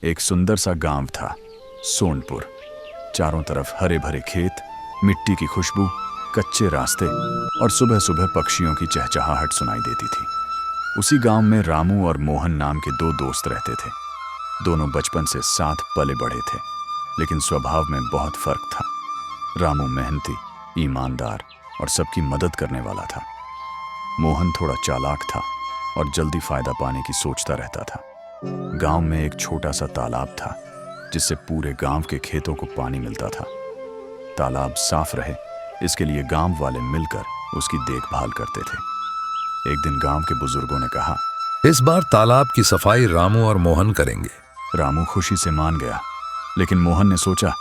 एक सुंदर सा गांव था, सोनपुर। चारों तरफ हरे भरे खेत, मिट्टी की खुशबू, कच्चे रास्ते और सुबह सुबह पक्षियों की चहचहाहट सुनाई देती थी। उसी गांव में रामू और मोहन नाम के दो दोस्त रहते थे। दोनों बचपन से साथ पले बढ़े थे, लेकिन स्वभाव में बहुत फर्क था। रामू मेहनती, ईमानदार और सबकी मदद करने वाला था। मोहन थोड़ा चालाक था और जल्दी फायदा पाने की सोचता रहता था। गांव में एक छोटा सा तालाब था, जिससे पूरे गांव के खेतों को पानी मिलता था। तालाब साफ रहे, इसके लिए गांव वाले मिलकर उसकी देखभाल करते थे। एक दिन गांव के बुजुर्गों ने कहा, इस बार तालाब की सफाई रामू और मोहन करेंगे। रामू खुशी से मान गया, लेकिन मोहन ने सोचा,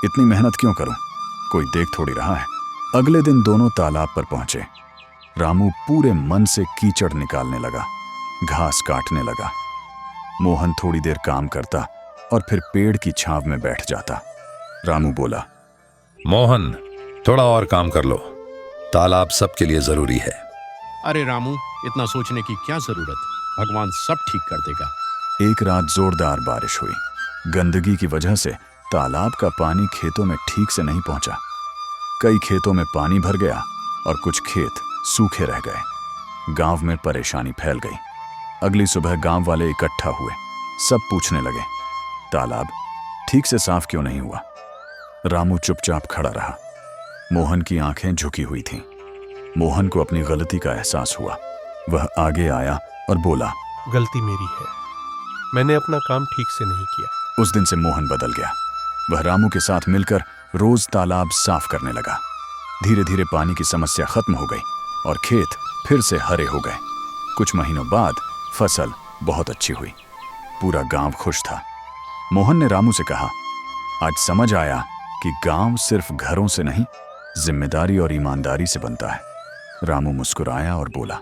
इतनी मेहनत क्यों करूं, कोई देख थोड़ी रहा है। अगले दिन दोनों तालाब पर पहुंचे। रामू पूरे मन से कीचड़ निकालने लगा, घास काटने लगा। मोहन थोड़ी देर काम करता और फिर पेड़ की छांव में बैठ जाता। रामू बोला, मोहन, थोड़ा और काम कर लो, तालाब सबके लिए जरूरी है। अरे रामू, इतना सोचने की क्या जरूरत, भगवान सब ठीक कर देगा। एक रात जोरदार बारिश हुई। गंदगी की वजह से तालाब का पानी खेतों में ठीक से नहीं पहुंचा। कई खेतों में पानी भर गया और कुछ खेत सूखे रह गए। गांव में परेशानी फैल गई। अगली सुबह गांव वाले इकट्ठा हुए। सब पूछने लगे, तालाब ठीक से साफ क्यों नहीं हुआ। रामू चुपचाप खड़ा रहा। मोहन की आंखें झुकी हुई थीं। मोहन को अपनी गलती का एहसास हुआ। वह आगे आया और बोला, गलती मेरी है, मैंने अपना काम ठीक से नहीं किया। उस दिन से मोहन बदल गया। वह रामू के साथ मिलकर रोज तालाब साफ करने लगा। धीरे धीरे पानी की समस्या खत्म हो गई और खेत फिर से हरे हो गए। कुछ महीनों बाद फसल बहुत अच्छी हुई। पूरा गांव खुश था। मोहन ने रामू से कहा, आज समझ आया कि गांव सिर्फ घरों से नहीं, जिम्मेदारी और ईमानदारी से बनता है। रामू मुस्कुराया और बोला,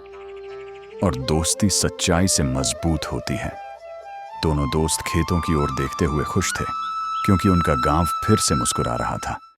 और दोस्ती सच्चाई से मजबूत होती है। दोनों दोस्त खेतों की ओर देखते हुए खुश थे, क्योंकि उनका गांव फिर से मुस्कुरा रहा था।